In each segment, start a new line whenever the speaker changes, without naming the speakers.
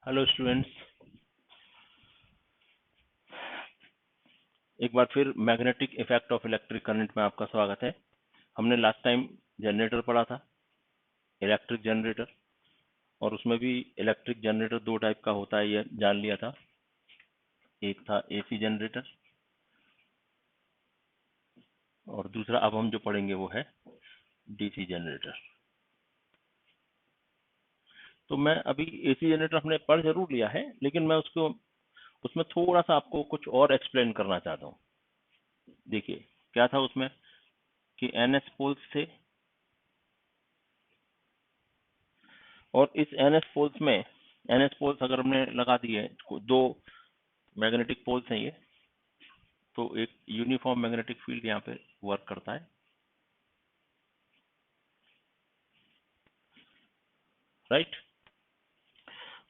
Hello students, एक बार फिर magnetic effect of electric current में आपका स्वागत है। हमने लास्ट टाइम जनरेटर पढ़ा था, इलेक्ट्रिक जनरेटर, और उसमें भी इलेक्ट्रिक जनरेटर दो टाइप का होता है ये जान लिया था। एक था एसी जनरेटर और दूसरा अब हम जो पढ़ेंगे वो है डीसी जनरेटर। तो मैं अभी एसी जनरेटर हमने पढ़ जरूर लिया है, लेकिन मैं उसमें थोड़ा सा आपको कुछ और एक्सप्लेन करना चाहता हूँ। देखिए क्या था उसमें कि एनएस पोल्स थे, और इस एनएस पोल्स अगर हमने लगा दिए, दो मैग्नेटिक पोल्स हैं ये, तो एक यूनिफॉर्म मैग्नेटिक फील्ड यहाँ पे वर्क करता है, राइट।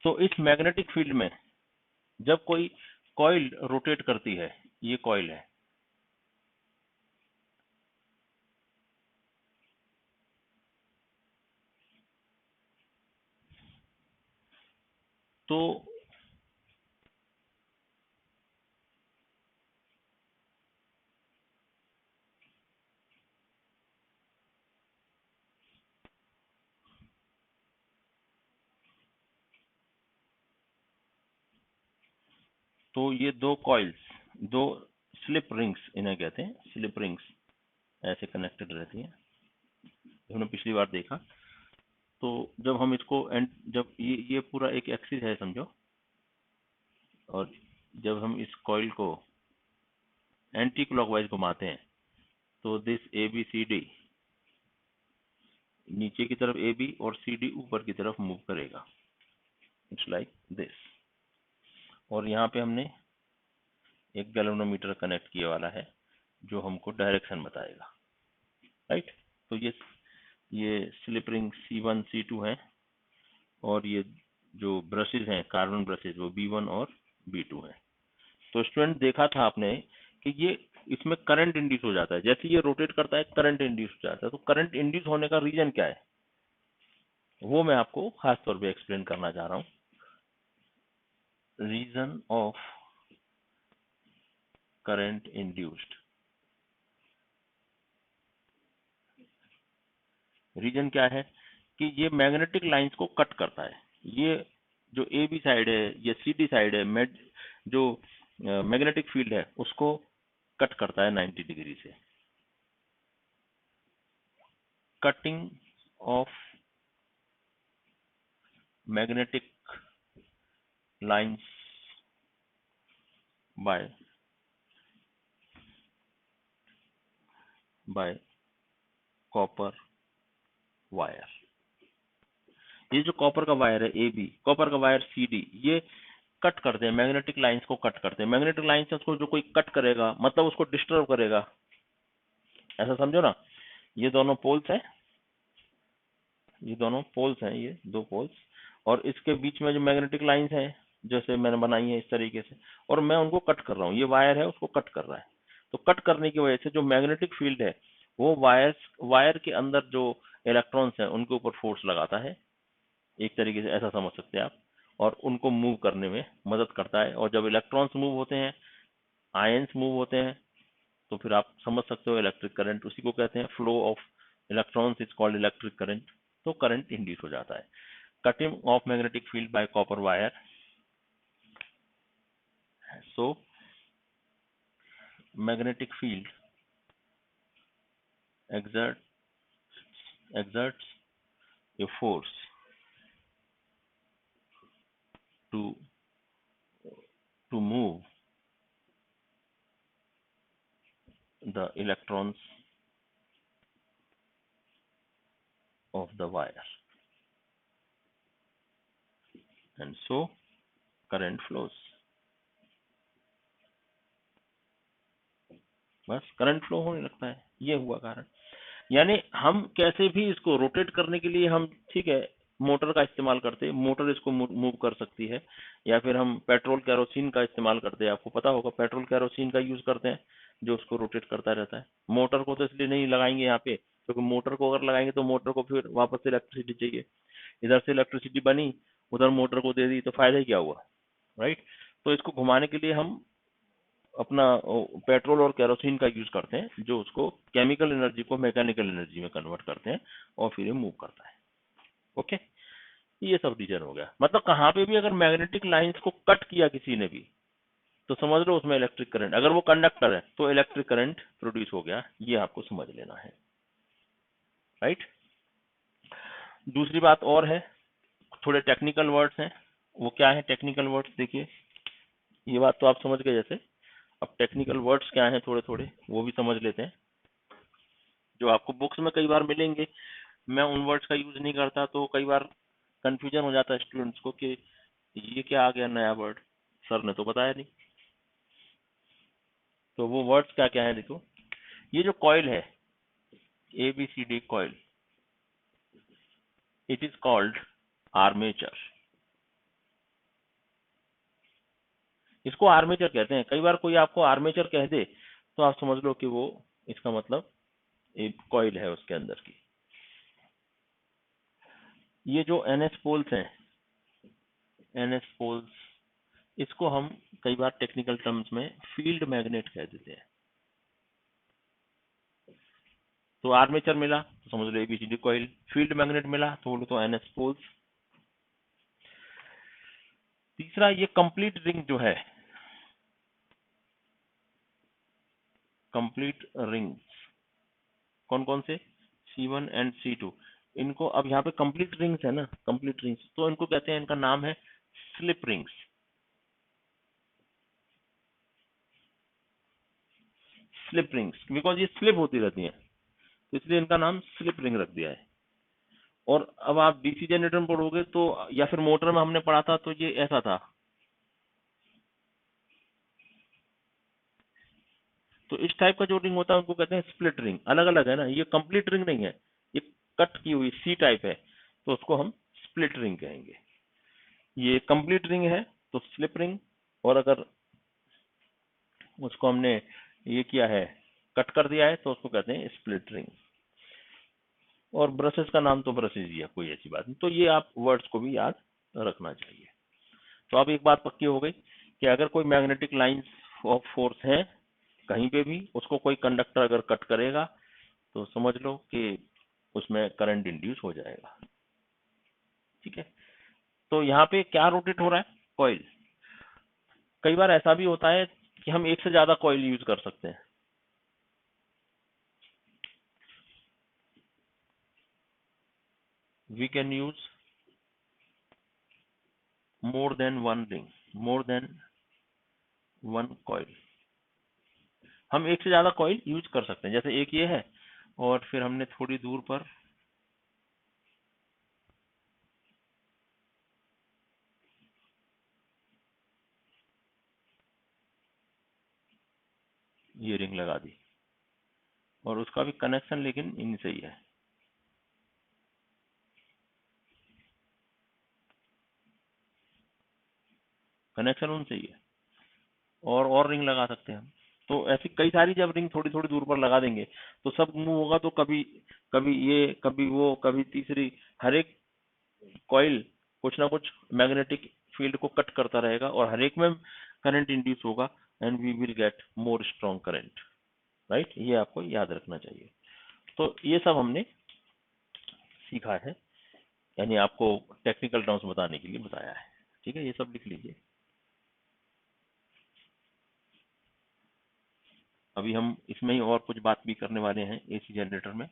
तो इस मैग्नेटिक फील्ड में जब कोई कॉइल रोटेट करती है, ये कॉइल है, तो ये दो कॉइल्स, दो स्लिप रिंग्स इन्हें कहते हैं, स्लिप रिंग्स ऐसे कनेक्टेड रहती हैं। हमने पिछली बार देखा। तो जब हम इसको जब ये पूरा एक एक्सिस है समझो, और जब हम इस कॉइल को एंटी क्लॉकवाइज घुमाते हैं, तो this A B C D नीचे की तरफ ए बी और सी डी ऊपर की तरफ मूव करेगा, इट्स लाइक दिस। और यहाँ पे हमने एक गैल्वेनोमीटर कनेक्ट किए वाला है जो हमको डायरेक्शन बताएगा, राइट। तो ये स्लिप रिंग C1 C2 है, और ये जो ब्रशेज हैं कार्बन ब्रशेज वो B1 और B2 है। तो स्टूडेंट देखा था आपने कि ये इसमें करंट इंड्यूस हो जाता है, जैसे ये रोटेट करता है करंट इंड्यूस हो जाता है। तो करंट इंड्यूस होने का रीजन क्या है वो मैं आपको खास तौर पे एक्सप्लेन करना चाह रहा हूँ। Reason of current induced, reason क्या है कि ये मैग्नेटिक लाइंस को कट करता है। ये जो ए बी साइड है, ये सी डी साइड है, जो मैग्नेटिक फील्ड है उसको कट करता है 90 डिग्री से। Cutting of magnetic lines bye copper wire. ये जो कॉपर का वायर है ए बी, कॉपर का वायर सी डी, ये कट करते हैं मैग्नेटिक लाइंस को, कट करते हैं मैग्नेटिक लाइंस को। जो कोई कट करेगा मतलब उसको डिस्टर्ब करेगा, ऐसा समझो ना। ये दोनों पोल्स हैं, ये दोनों पोल्स हैं, ये दो पोल्स, और इसके बीच में जो मैग्नेटिक लाइंस हैं जैसे मैंने बनाई है इस तरीके से, और मैं उनको कट कर रहा हूँ। ये वायर है उसको कट कर रहा है। तो कट करने की वजह से जो मैग्नेटिक फील्ड है वो वायर के अंदर जो इलेक्ट्रॉन्स हैं उनके ऊपर फोर्स लगाता है, एक तरीके से ऐसा समझ सकते हैं आप, और उनको मूव करने में मदद करता है। और जब इलेक्ट्रॉन्स मूव होते हैं, आयंस मूव होते हैं, तो फिर आप समझ सकते हो इलेक्ट्रिक करंट, उसी को कहते हैं flow of electrons is called electric current. तो करंट इंड्यूस हो जाता है। Cutting of magnetic field bye copper wire, so magnetic field exerts a force to move the electrons of the wire, and so current flows। बस current flow होने लगता है, ये हुआ कारण। यानी हम कैसे भी इसको रोटेट करने के लिए हम, ठीक है, मोटर का इस्तेमाल करते हैं, मोटर इसको मूव कर सकती है, या फिर हम पेट्रोल कैरोसिन का इस्तेमाल करते हैं। आपको पता होगा पेट्रोल कैरोसिन का यूज करते हैं जो उसको रोटेट करता रहता है। मोटर को तो इसलिए नहीं लगाएंगे यहाँ पे, क्योंकि मोटर को अगर लगाएंगे तो मोटर को फिर वापस से इलेक्ट्रिसिटी चाहिए। इधर से इलेक्ट्रिसिटी बनी उधर मोटर को दे दी तो फायदा ही क्या हुआ, राइट। तो इसको घुमाने के लिए हम अपना पेट्रोल और केरोसिन का यूज करते हैं, जो उसको केमिकल एनर्जी को मैकेनिकल एनर्जी में कन्वर्ट करते हैं और फिर ये मूव करता है। ओके, ये सब रीजन हो गया। मतलब कहाँ पे भी अगर मैग्नेटिक लाइंस को कट किया किसी ने भी तो समझ लो उसमें इलेक्ट्रिक करंट, अगर वो कंडक्टर है तो इलेक्ट्रिक करंट प्रोड्यूस हो गया, ये आपको समझ लेना है, राइट। दूसरी बात और है, थोड़े टेक्निकल वर्ड्स हैं। वो क्या है टेक्निकल वर्ड्स, देखिए ये बात तो आप समझ गए जैसे, अब टेक्निकल वर्ड्स क्या हैं थोड़े थोड़े वो भी समझ लेते हैं, जो आपको बुक्स में कई बार मिलेंगे। मैं उन वर्ड्स का यूज नहीं करता तो कई बार कंफ्यूजन हो जाता है स्टूडेंट्स को कि ये क्या आ गया नया वर्ड, सर ने तो बताया नहीं। तो वो वर्ड्स क्या क्या है देखो, ये जो कॉइल है ABCD coil, it is called armature. इसको आर्मेचर कहते हैं। कई बार कोई आपको आर्मेचर कह दे तो आप समझ लो कि वो, इसका मतलब एक कॉइल है उसके अंदर की। ये जो NS पोल्स हैं, NS पोल्स, इसको हम कई बार टेक्निकल टर्म्स में फील्ड मैग्नेट कह देते हैं। तो आर्मेचर मिला तो समझ लो ABCD कॉइल, फील्ड मैग्नेट मिला तो बोलो तो NS पोल्स। तीसरा, ये कंप्लीट रिंग जो है, कंप्लीट रिंग्स कौन कौन से, C1 एंड C2, इनको अब यहाँ पे कंप्लीट रिंग्स है ना, कंप्लीट रिंग्स, तो इनको कहते हैं, इनका नाम है slip rings. Slip rings because ये स्लिप होती रहती हैं, तो इसलिए इनका नाम स्लिप रिंग रख दिया है। और अब आप DC जनरेटर में पढ़ोगे तो, या फिर मोटर में हमने पढ़ा था तो ये ऐसा था। तो इस टाइप का जो रिंग होता है उनको कहते हैं स्प्लिट रिंग। अलग अलग है ना, ये कंप्लीट रिंग नहीं है, ये कट की हुई C टाइप है, तो उसको हम स्प्लिट रिंग कहेंगे। ये कंप्लीट रिंग है तो स्लिप रिंग, और अगर उसको हमने ये किया है, कट कर दिया है, तो उसको कहते हैं स्प्लिट रिंग। और ब्रशेस का नाम तो ब्रशेस ही है, कोई ऐसी बात नहीं। तो ये आप वर्ड्स को भी याद रखना चाहिए। तो अब एक बात पक्की हो गई कि अगर कोई मैग्नेटिक लाइन ऑफ फोर्स है कहीं पे भी, उसको कोई कंडक्टर अगर कट करेगा तो समझ लो कि उसमें करंट इंड्यूस हो जाएगा। ठीक है, तो यहाँ पे क्या रोटेट हो रहा है, कॉइल। कई बार ऐसा भी होता है कि हम एक से ज्यादा कॉइल यूज कर सकते हैं। We can use more than one ring, more than one coil. हम एक से ज्यादा कॉइल यूज कर सकते हैं, जैसे एक ये है और फिर हमने थोड़ी दूर पर ये रिंग लगा दी, और उसका भी कनेक्शन लेकिन इनसे ही है। कनेक्शन उनसे ही है, और रिंग लगा सकते हैं हम। तो ऐसी कई सारी जब रिंग थोड़ी थोड़ी दूर पर लगा देंगे तो सब मूव होगा, तो कभी कभी ये, कभी वो, कभी तीसरी, हर एक कॉइल कुछ ना कुछ मैग्नेटिक फील्ड को कट करता रहेगा और हर एक में करंट इंड्यूस होगा, and we will get more strong current, right. ये आपको याद रखना चाहिए। तो ये सब हमने सीखा है, यानी आपको टेक्निकल टर्म्स बताने के लिए बताया है। ठीक है, ये सब लिख लीजिए। अभी हम इसमें ही और कुछ बात भी करने वाले हैं AC जनरेटर में।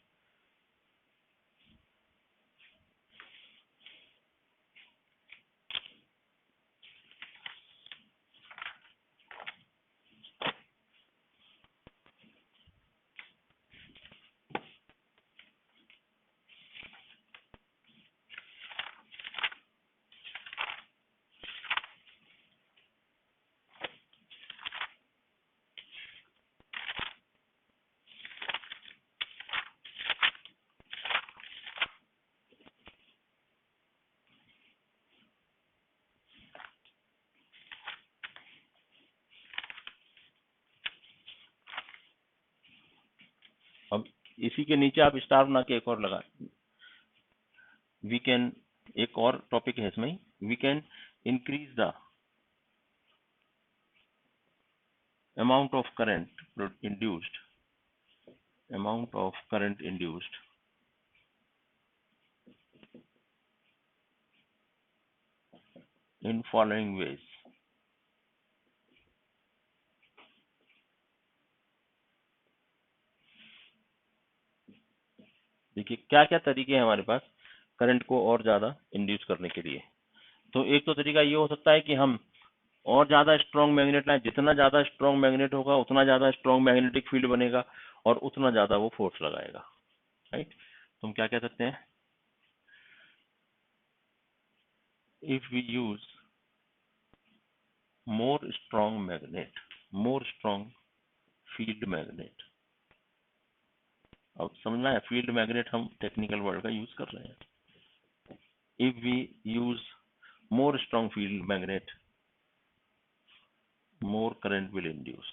अब इसी के नीचे आप स्टार बना के एक और लगा, वी कैन, एक और टॉपिक है इसमें ही, we can increase the amount of current induced in following ways. देखिए क्या क्या तरीके हैं हमारे पास करंट को और ज्यादा इंड्यूस करने के लिए। तो एक तो तरीका ये हो सकता है कि हम और ज्यादा स्ट्रॉन्ग मैग्नेट लाएं, जितना ज्यादा स्ट्रॉन्ग मैग्नेट होगा उतना ज्यादा स्ट्रॉन्ग मैग्नेटिक फील्ड बनेगा और उतना ज्यादा वो फोर्स लगाएगा, राइट। तो हम क्या कह सकते हैं, if we use more strong field magnet. अब समझना है, फील्ड मैग्नेट हम टेक्निकल वर्ड का यूज कर रहे हैं। If we use more strong field magnet, more current will induce।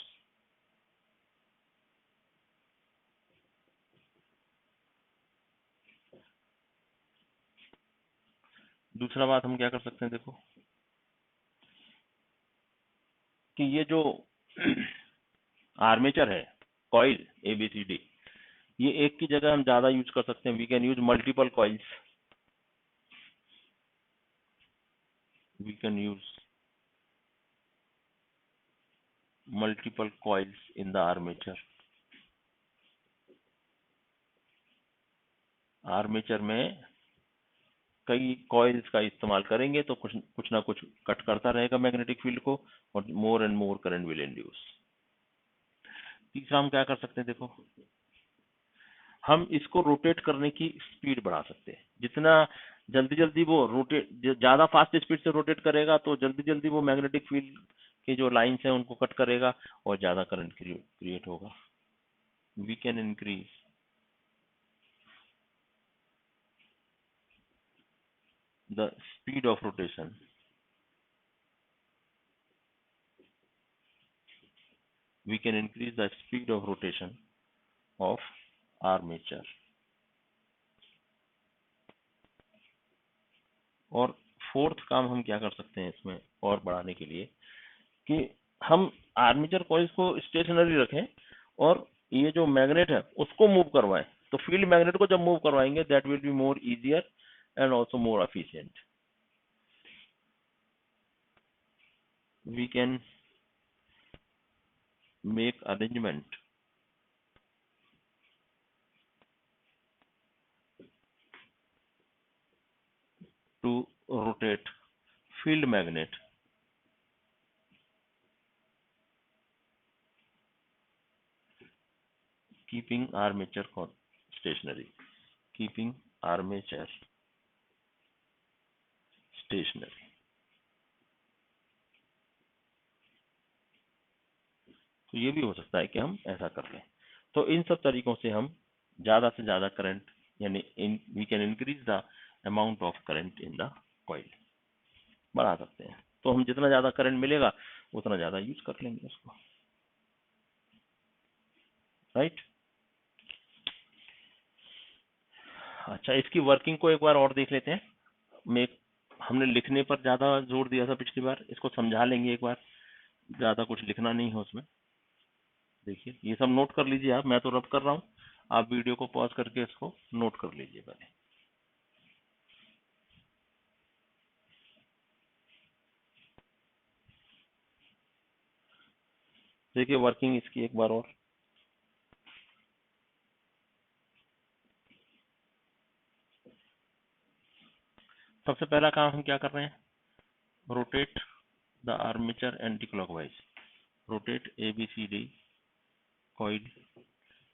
दूसरा बात हम क्या कर सकते हैं, देखो कि ये जो आर्मेचर है, कॉइल ABCD, ये एक की जगह हम ज्यादा यूज कर सकते हैं। We can use multiple coils, in the armature। Armature में कई कॉइल्स का इस्तेमाल करेंगे तो कुछ ना कुछ कट करता रहेगा मैग्नेटिक फील्ड को और more and more current will induce. तीसरा हम क्या कर सकते हैं, देखो हम इसको रोटेट करने की स्पीड बढ़ा सकते हैं। जितना जल्दी जल्दी वो रोटेट, ज्यादा फास्ट स्पीड से रोटेट करेगा तो जल्दी जल्दी वो मैग्नेटिक फील्ड के जो लाइंस हैं उनको कट करेगा और ज्यादा करंट क्रिएट होगा। We can increase the speed of rotation of armature. और फोर्थ काम हम क्या कर सकते हैं इसमें और बढ़ाने के लिए, कि हम आर्मेचर कॉइल्स को स्टेशनरी रखें और ये जो मैग्नेट है उसको मूव करवाएं। तो फील्ड मैग्नेट को जब मूव करवाएंगे that will be more easier and also more efficient. We can make arrangement to rotate field magnet keeping armature stationary। तो ये भी हो सकता है कि हम ऐसा कर लें। तो इन सब तरीकों से हम ज्यादा से ज्यादा करंट, यानी we can increase the amount of current in the coil, बढ़ा सकते हैं। तो हम जितना ज्यादा करंट मिलेगा उतना ज्यादा यूज कर लेंगे उसको, राइट। अच्छा, इसकी वर्किंग को एक बार और देख लेते हैं। हमने लिखने पर ज्यादा जोर दिया था पिछली बार, इसको समझा लेंगे एक बार, ज्यादा कुछ लिखना नहीं है उसमें। देखिए ये सब नोट कर लीजिए आप, मैं तो रब कर रहा हूँ, आप वीडियो को पॉज करके इसको नोट कर लीजिए पहले। देखिए वर्किंग इसकी एक बार और। सबसे पहला काम हम क्या कर रहे हैं, rotate the armature anti clockwise. Rotate ABCD coil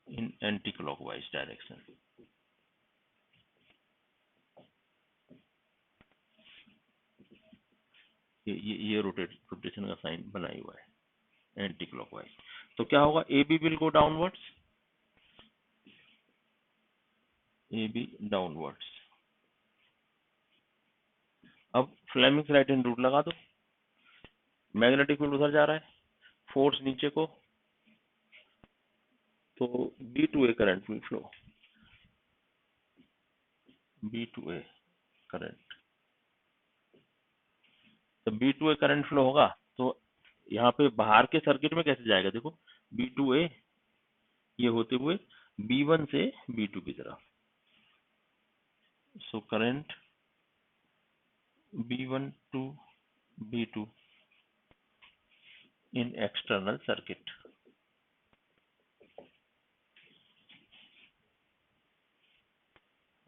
in anti clockwise direction. ये रोटेशन का साइन बना हुआ है एंटी क्लॉकवाइज। तो क्या होगा, AB will go downwards, AB downwards. अब फ्लेमिंग्स राइट हैंड रूल लगा दो, मैग्नेटिक फील्ड उधर जा रहा है, फोर्स नीचे को, तो B2A current will flow, B2A current तो B2A करंट फ्लो होगा, तो यहाँ पे बाहर के सर्किट में कैसे जाएगा, देखो B2A ये होते हुए B1 से B2 की तरफ, so current B1 to B2 in external circuit.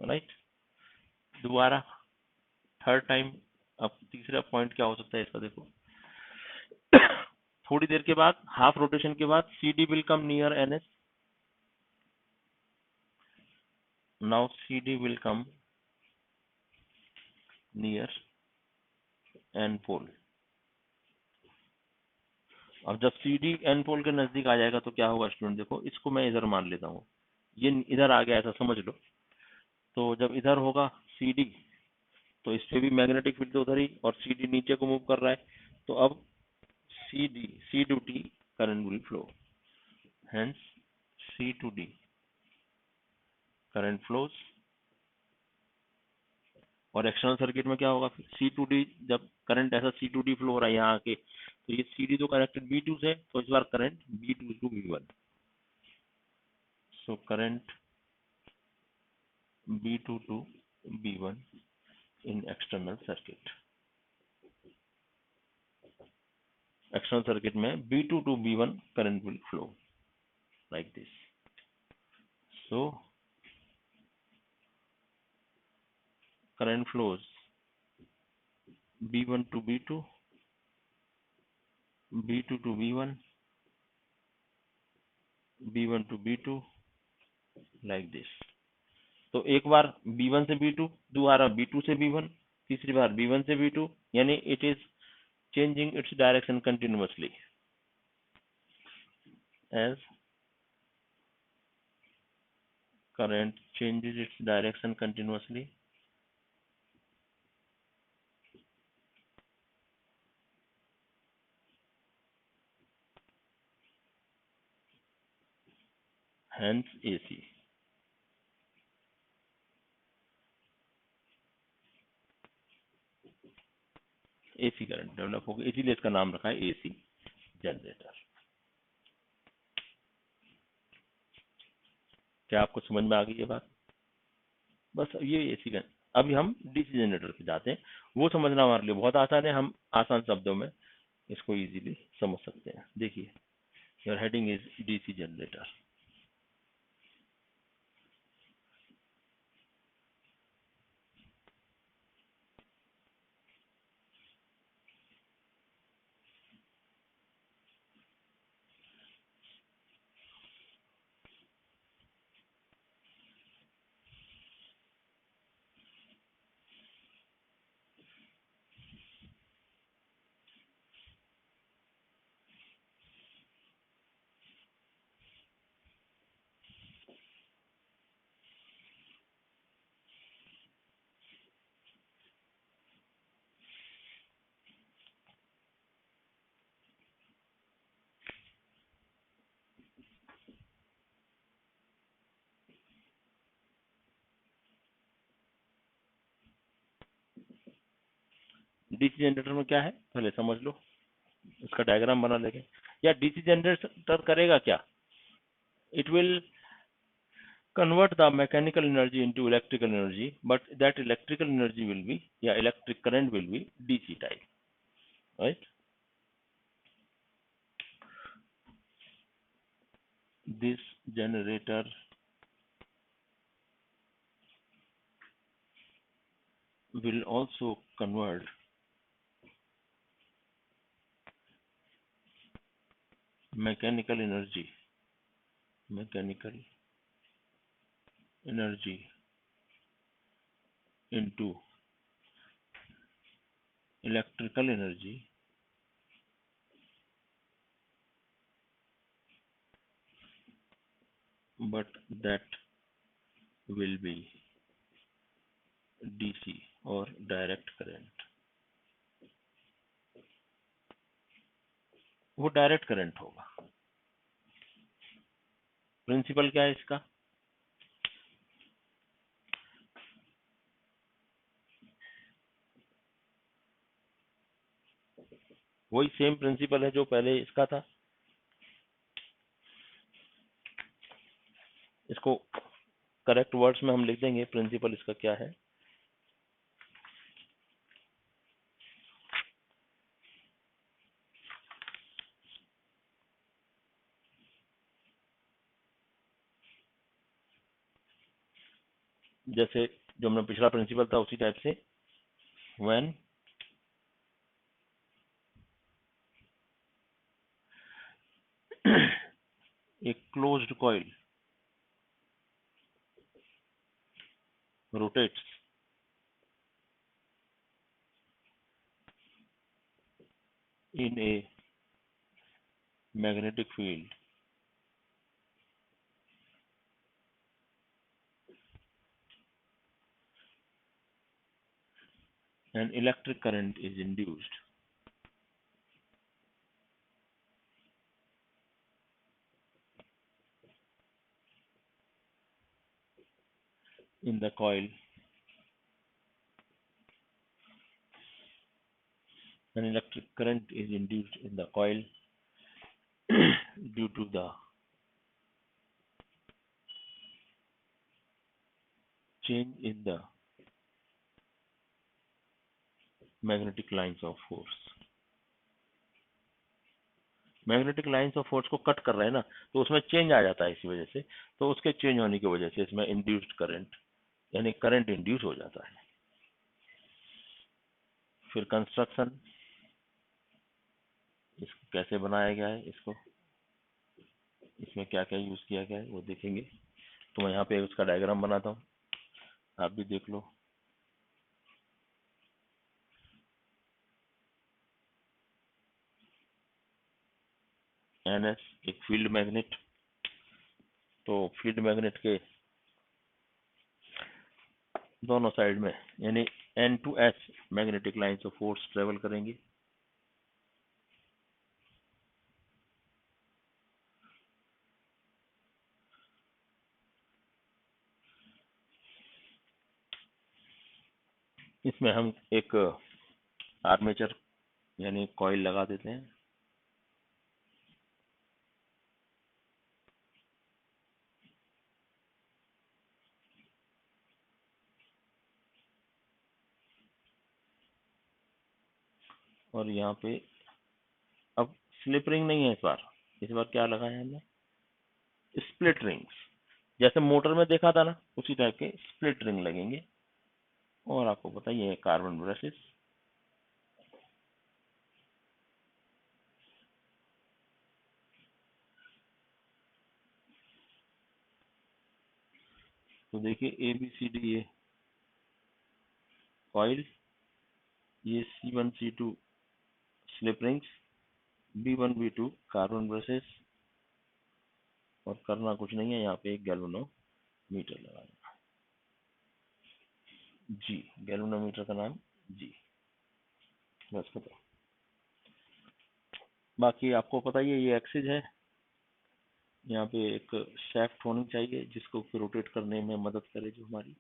Right, दोबारा थर्ड टाइम। अब तीसरा पॉइंट क्या हो सकता है इसका, देखो थोड़ी देर के बाद, हाफ रोटेशन के बाद CD will come near NS, now CD will come near N पोल। अब जब CD N पोल के नजदीक आ जाएगा तो क्या होगा स्टूडेंट, देखो इसको मैं इधर मान लेता हूँ, ये इधर आ गया ऐसा समझ लो। तो जब इधर होगा CD, तो इससे भी मैग्नेटिक फील्ड उधर ही, और CD नीचे को मूव कर रहा है, तो अब C to D current will flow, hence C to D current flows. और एक्सटर्नल सर्किट में क्या होगा फिर, C to D, जब करंट ऐसा C to D फ्लो हो रहा है यहाँ आके, तो ये CD तो कनेक्टेड B2 से, तो इस बार current B2 to B1, so current B2 to B1 in external circuit। External circuit में B2 to B1 current will flow like this, so current flows B1 to B2, B2 to B1, B1 to B2 like this। तो एक बार B1 से B2, दोबारा B2 से B1, तीसरी बार B1 से B2, यानी it is changing its direction continuously as current changes its direction continuously, hence AC। AC current develop होगा, इसीलिए इसका नाम रखा है AC जनरेटर। क्या आपको समझ में आ गई ये बात? बस ये AC का। अभी हम DC जनरेटर पे जाते हैं, वो समझना हमारे लिए बहुत आसान है, हम आसान शब्दों में इसको इजीली समझ सकते हैं। देखिए, your heading is DC generator. DC generator में क्या है पहले समझ लो, इसका डायग्राम बना लेंगे। या DC जनरेटर करेगा क्या, it will convert the mechanical energy into electrical energy, but that electrical energy will be, yeah, electric current will be DC type, right? This generator will also convert mechanical energy into electrical energy, but that will be DC or direct current। वो direct current होगा। Principal क्या है इसका, वही same principle है जो पहले इसका था। इसको करेक्ट वर्ड्स में हम लिख देंगे प्रिंसिपल इसका क्या है। जैसे जो हमने पिछला प्रिंसिपल था उसी टाइप से, when a closed coil rotates in a magnetic field, an electric current is induced in the coil. An electric current is induced in the coil due to the change in the magnetic lines of force. Magnetic lines of force को cut कर रहे हैं ना, तो उसमें change आ जाता है इसी वजह से। तो उसके चेंज होने की वजह से इसमें इंड्यूस्ड करंट, यानी करंट इंड्यूस हो जाता है। फिर कंस्ट्रक्शन, इसको कैसे बनाया गया है, इसको इसमें क्या क्या यूज किया गया है वो देखेंगे। तो मैं यहाँ पे उसका डायग्राम बनाता हूँ, आप भी देख लो। NS एक फील्ड मैग्नेट, तो फील्ड मैग्नेट के दोनों साइड में यानी N to S magnetic lines of force travel करेंगी। इसमें हम एक आर्मेचर यानी कॉइल लगा देते हैं। और यहाँ पे अब स्लिप रिंग नहीं है इस बार क्या लगाया है हमने, स्प्लिट रिंग्स। जैसे मोटर में देखा था ना, उसी टाइप के स्प्लिट रिंग लगेंगे। और आपको पता ही है कार्बन ब्रशेस। तो देखिए ABCD ये कॉइल, ये C1 C2 slip rings, B1 B2 carbon brushes, और करना कुछ नहीं है, यहाँ पे एक गैल्वेनोमीटर लगाना। जी, गैल्वेनोमीटर का नाम जी, बस खत्म। बाकी आपको पता ही है ये एक्सिस है, यहाँ पे एक शैफ्ट होनी चाहिए जिसको रोटेट करने में मदद करे जो हमारी।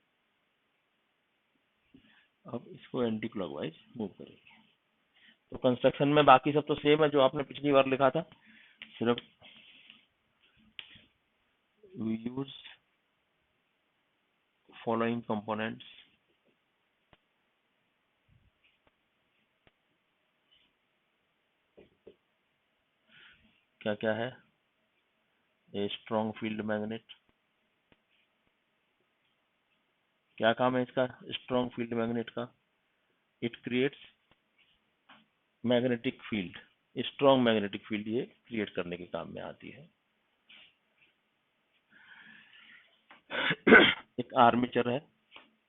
अब इसको एंटी क्लॉकवाइज मूव करेंगे। तो कंस्ट्रक्शन में बाकी सब तो सेम है जो आपने पिछली बार लिखा था, सिर्फ we use following components, क्या क्या है, ए स्ट्रॉन्ग फील्ड मैग्नेट। क्या काम है इसका स्ट्रॉन्ग फील्ड मैग्नेट का, it creates magnetic field, strong magnetic field ये क्रिएट करने के काम में आती है। एक आर्मेचर है,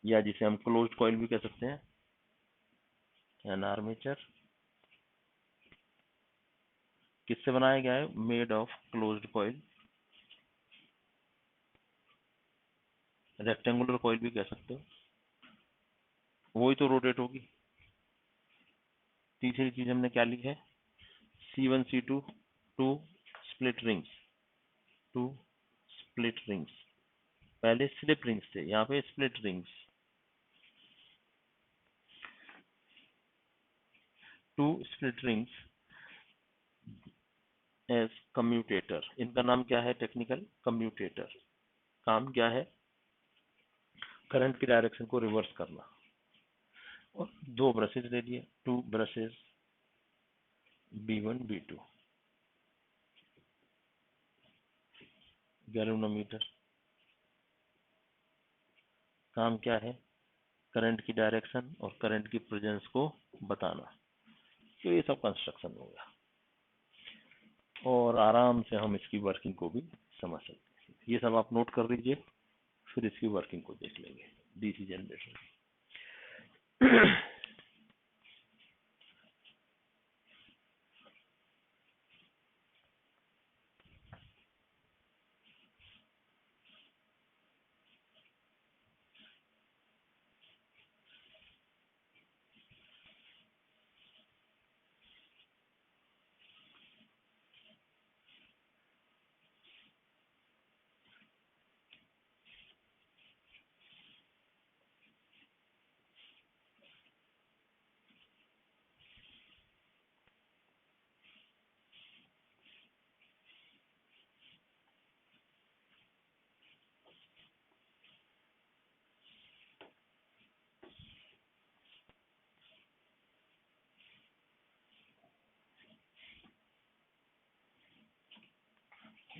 या जिसे हम क्लोज्ड कॉइल भी कह सकते हैं। एन आर्मेचर किससे बनाया गया है, made of closed coil, rectangular coil भी कह सकते हो, वही तो रोटेट होगी। तीसरी चीज हमने क्या ली है, C1 C2 two split rings, two split rings. पहले स्लिप रिंग्स थे, यहाँ पे split rings, two split rings as commutator. इनका नाम क्या है टेक्निकल? कम्यूटेटर। काम क्या है? करंट की डायरेक्शन को रिवर्स करना। और दो ब्रशेज ले लिए, to brushes B1 B2, galvanometer. काम क्या है? करंट की डायरेक्शन और करंट की प्रेजेंस को बताना। तो ये सब कंस्ट्रक्शन हो गया और आराम से हम इसकी वर्किंग को भी समझ सकते हैं। ये सब आप नोट कर लीजिए, फिर इसकी वर्किंग को देख लेंगे डीसी जनरेटर।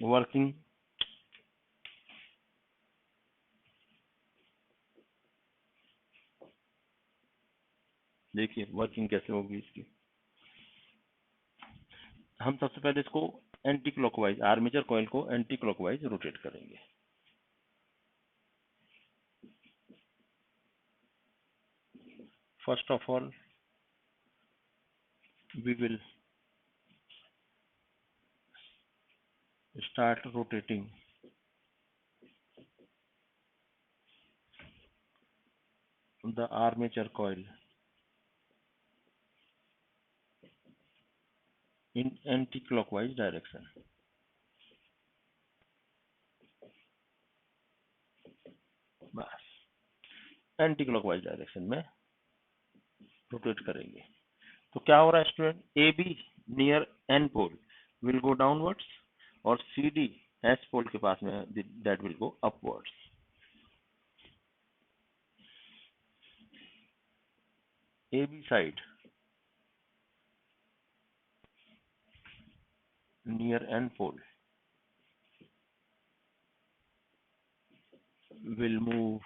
वर्किंग देखिए, वर्किंग कैसे होगी इसकी। हम सबसे पहले इसको एंटी क्लॉकवाइज, आर्मेचर कॉइल को एंटी क्लॉकवाइज रोटेट करेंगे। First of all we will start rotating the armature coil in anti-clockwise direction. बस एंटी क्लॉकवाइज डायरेक्शन में रोटेट करेंगे। तो क्या हो रहा है student? A B near N pole will go downwards और सी डी एस पोल के पास में that will go upwards. A B side near N pole will move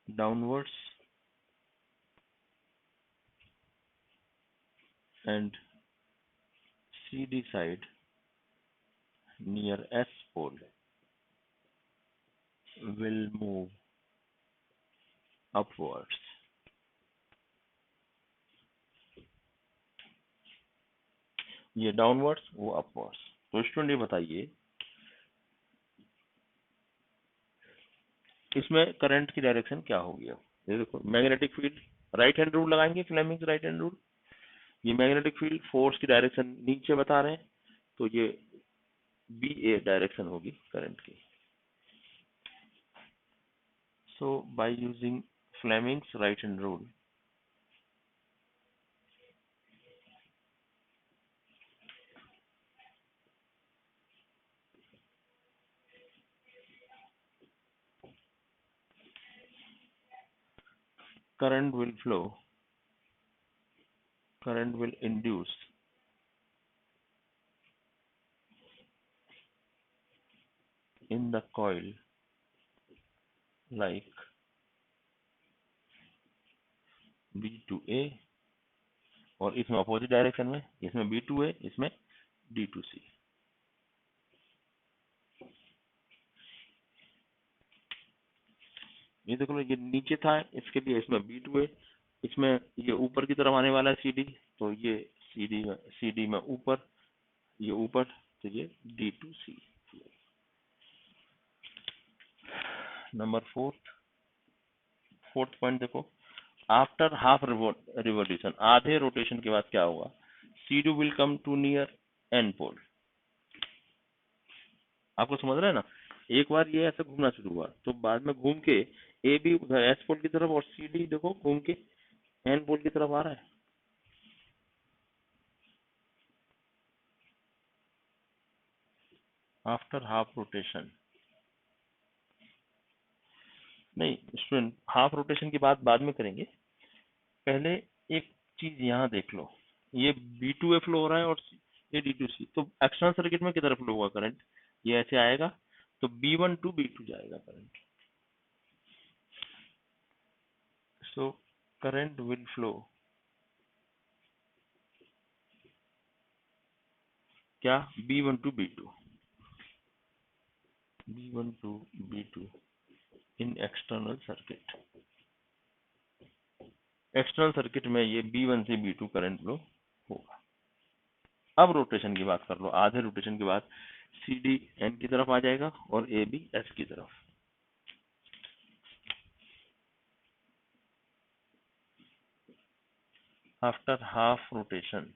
downwards and CD side near S pole will move upwards. ये downwards, वो upwards. तो student ये बताइए इसमें करंट की डायरेक्शन क्या होगी? अब ये देखो, magnetic field, right hand rule लगाएंगे, फ्लेमिंग्स राइट हैंड रूल। ये मैग्नेटिक फील्ड फोर्स की डायरेक्शन नीचे बता रहे हैं, तो ये बी ए डायरेक्शन होगी करंट की। So by using Fleming's right hand rule, current will flow, current will induce in the coil like B to A, और इसमें अपोजिट डायरेक्शन में, इसमें B to A, इसमें D to C। ये देखो, ये नीचे था, इसके लिए इसमें B to A, इसमें ये ऊपर की तरफ आने वाला है CD, तो ये CD में ऊपर, ये ऊपर, तो ये D to C। Number fourth point देखो, आफ्टर हाफ रिवोल्यूशन, आधे रोटेशन के बाद क्या होगा? CD will come to near N pole. आपको समझ रहा है ना? एक बार ये ऐसे घूमना शुरू हुआ, तो बाद में घूम के ए बी उधर एस पोल की तरफ और सी डी देखो घूम के एन पोल की तरफ आ रहा है। आफ्टर हाफ रोटेशन, नहीं स्टूडेंट, हाफ रोटेशन की बात बाद में करेंगे, पहले एक चीज यहाँ देख लो, ये B2A फ्लो हो रहा है और ये D2C, तो एक्सटर्नल सर्किट में किधर फ्लो होगा करंट, ये ऐसे आएगा, तो B1 टू B2 जाएगा current, so current will flow, क्या, B1 to B2, B1 to B2 in external circuit, external circuit में ये B1 से B2 करंट फ्लो होगा। अब रोटेशन की बात कर लो, आधे रोटेशन के बाद CD N की तरफ आ जाएगा और AB S की तरफ। आफ्टर हाफ रोटेशन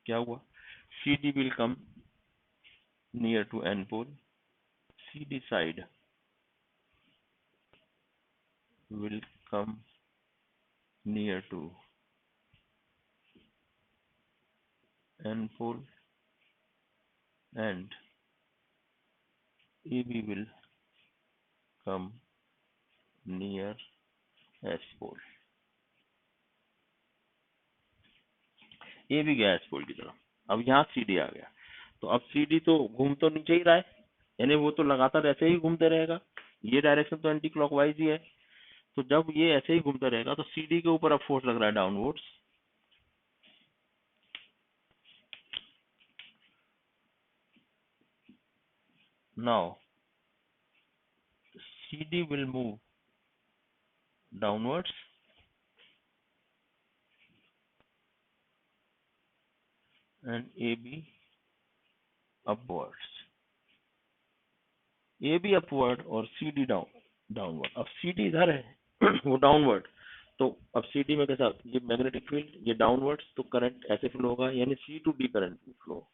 क्या हुआ, CD will come near to N pole, CD side will come near to N pole and AB will come near S pole, AB गया S pole की तरफ। अब यहाँ CD आ गया, तो अब CD तो घूम तो नीचे ही रहा है, यानी वो तो लगातार ऐसे ही घूमते रहेगा, ये डायरेक्शन तो एंटी क्लॉकवाइज ही है, तो जब ये ऐसे ही घूमता रहेगा तो CD के ऊपर अब फोर्स लग रहा है downwards, now CD will move downwards and AB upwards, AB upward और CD डाउनवर्ड। अब CD इधर है वो डाउनवर्ड, तो अब CD में कैसा, ये मैग्नेटिक फील्ड ये डाउनवर्ड्स, तो करंट ऐसे फ्लो होगा, यानी C to D current flow.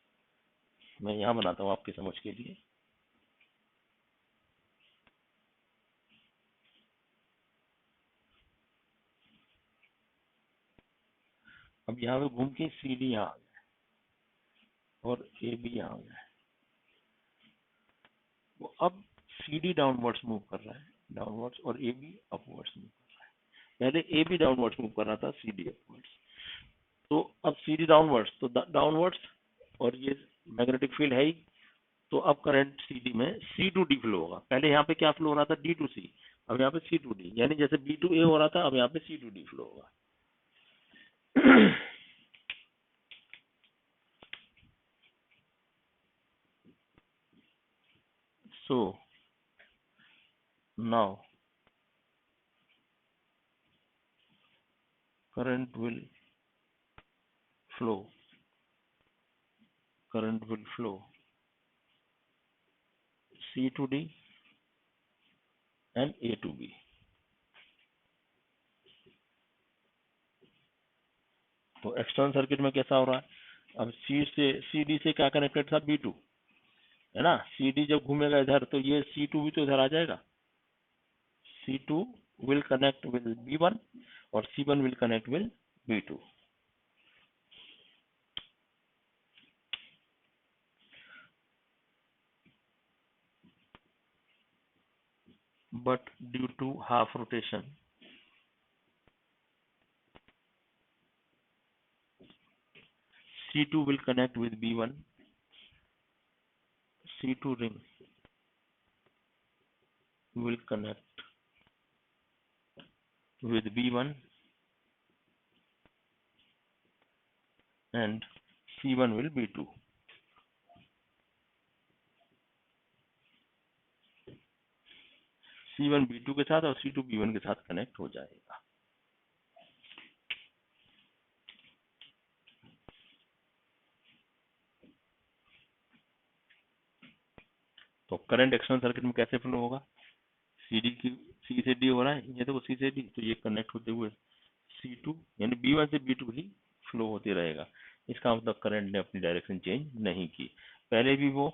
मैं यहाँ बनाता हूँ आपकी समझ के लिए, अब यहाँ पे घूम के CD यहाँ आ गया और AB यहाँ आ गया, वो अब CD डाउनवर्ड्स मूव कर रहा है, डाउनवर्ड्स, और AB अपवर्ड्स मूव कर रहा है, पहले AB डाउनवर्ड्स मूव कर रहा था, CD अपवर्ड्स, तो अब CD डाउनवर्ड्स, तो डाउनवर्ड्स, और ये मैग्नेटिक फील्ड है ही, तो अब करंट CD में C टू D फ्लो होगा, पहले यहाँ पे क्या फ्लो हो रहा था, D टू C, अब यहाँ पे C टू D, यानी जैसे B टू A हो रहा था, अब यहाँ पे C टू D फ्लो होगा। So now current will flow, current will flow C to D and A to B। तो एक्सटर्नल सर्किट में कैसा हो रहा है, अब CD से क्या कनेक्टेड था, B2 है ना, CD जब घूमेगा इधर तो ये C2 भी तो इधर आ जाएगा, C2 will connect with B1 और C1 will connect with B2, but due to half rotation C2 will connect with B1, C2 ring will connect with B1 and C1 will B2, C1 B2 के साथ और C2 B1 के साथ connect हो जाएगा। तो current external circuit में कैसे फ्लो होगा, C से D हो रहा है, ये देखो C से D, तो ये कनेक्ट होते हुए C2 यानी B1 से B2 ही फ्लो होते रहेगा, इसका मतलब करंट ने अपनी डायरेक्शन चेंज नहीं की, पहले भी वो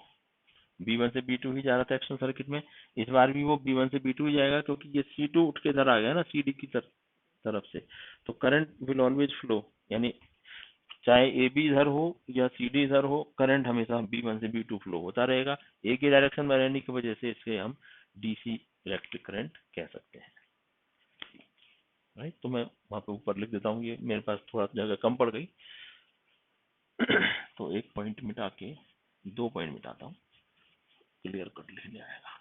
B1 से B2 ही जा रहा था एक्सटर्नल सर्किट में, इस बार भी वो B1 से B2 ही जाएगा, क्योंकि ये C2 उठ के इधर आ गया ना CD की तरफ से, तो करंट विल ऑलवेज फ्लो, यानी चाहे ए बी इधर हो या सी डी इधर हो, करंट हमेशा B1 से B2 फ्लो होता रहेगा। एक ही डायरेक्शन में रहने की वजह से इसे हम डीसी इलेक्ट्रिक करंट कह सकते हैं। राइट, तो मैं वहां पे ऊपर लिख देता हूँ, ये मेरे पास थोड़ा जगह कम पड़ गई तो एक पॉइंट मिटा के 2 पॉइंट मिटाता हूँ, क्लियर कट लिखने आएगा।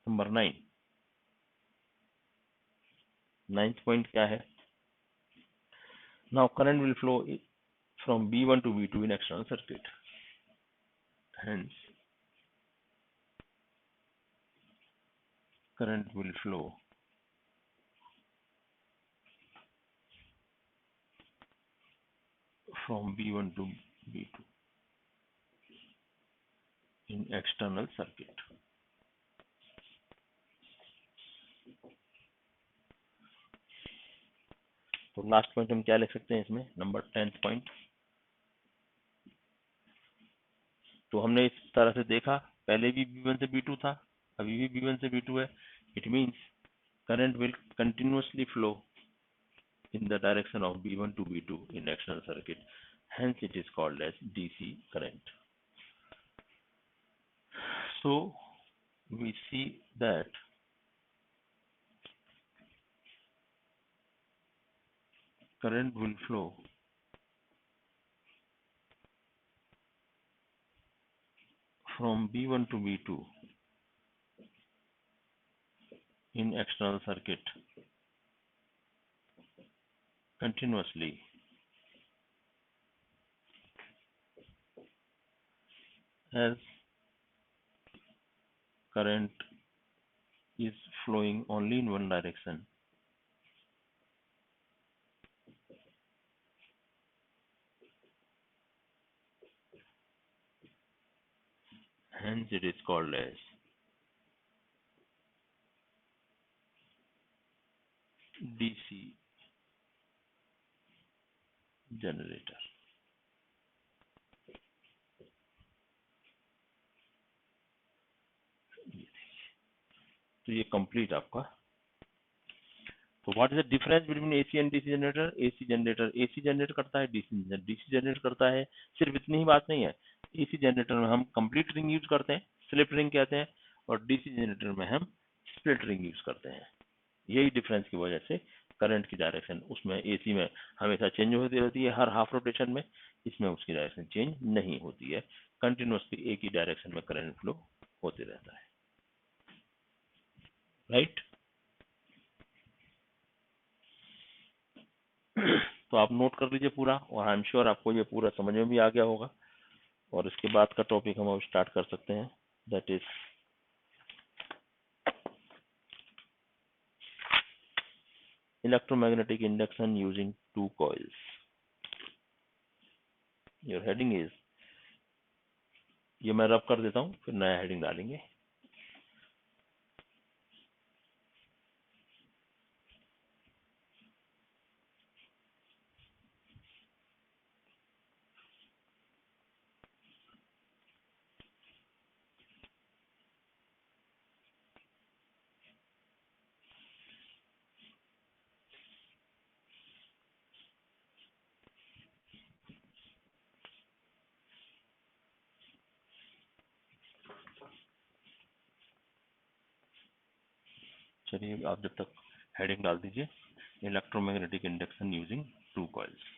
नंबर 9, 9th पॉइंट क्या है? Now current will flow from B1 to B2 in external circuit. Hence, current will flow from B1 to B2 in external circuit. तो लास्ट पॉइंट हम क्या लिख सकते हैं इसमें? Number 10th point. तो हमने इस तरह से देखा, पहले भी B1 से B2 था, अभी भी B1 से B2 है। It means current will continuously flow in the direction of B1 to B2 in external circuit. Hence, it is called as DC current. So, we see that current will flow from B1 to B2 in external circuit continuously as current is flowing only in one direction. Hence, it is called as DC generator. तो ये complete आपका। तो what is the difference between AC and DC generator? AC generate करता है, DC generate करता है। सिर्फ इतनी ही बात नहीं है, एसी जनरेटर में हम कंप्लीट रिंग यूज करते हैं, स्लिप रिंग कहते हैं, और डीसी जनरेटर में हम स्प्लिट रिंग यूज करते हैं। यही डिफरेंस की वजह से करंट की डायरेक्शन उसमें एसी में हमेशा चेंज होती रहती है हर हाफ रोटेशन में, इसमें उसकी डायरेक्शन चेंज नहीं होती है, कंटिन्यूसली एक ही डायरेक्शन में करंट फ्लो होते रहता है। राइट तो आप नोट कर लीजिए पूरा, और आई एम श्योर आपको ये पूरा समझ में भी आ गया होगा। और इसके बाद का टॉपिक हम अब स्टार्ट कर सकते हैं, that is electromagnetic induction using two coils. Your heading is, ये मैं रब कर देता हूँ, फिर नया हेडिंग डालेंगे। चलिए आप जब तक हेडिंग डाल दीजिए, electromagnetic induction using two coils.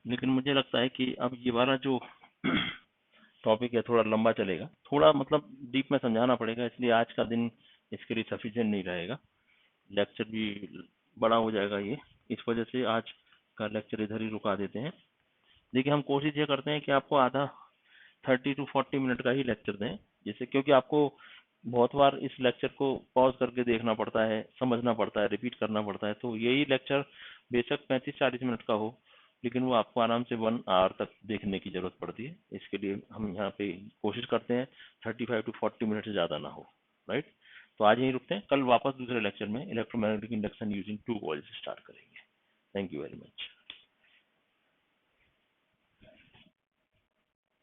लेकिन मुझे लगता है कि अब ये वाला जो टॉपिक है थोड़ा लंबा चलेगा, थोड़ा मतलब डीप में समझाना पड़ेगा, इसलिए आज का दिन इसके लिए सफिशिएंट नहीं रहेगा, लेक्चर भी बड़ा हो जाएगा ये, इस वजह से आज का लेक्चर इधर ही रुका देते हैं। देखिए हम कोशिश ये करते हैं कि आपको आधा 30 to 40 मिनट का ही लेक्चर दें, जैसे क्योंकि आपको बहुत बार इस लेक्चर को पॉज करके देखना पड़ता है, समझना पड़ता है, रिपीट करना पड़ता है, तो यही लेक्चर बेशक 35-40 मिनट का हो, लेकिन वो आपको आराम से 1 आवर तक देखने की जरूरत पड़ती है। इसके लिए हम यहाँ पे कोशिश करते हैं 35 to 40 मिनट से ज़्यादा ना हो, राइट। तो आज यहीं रुकते हैं, कल वापस दूसरे लेक्चर में electromagnetic induction using 2 coils start करेंगे। Thank you very much.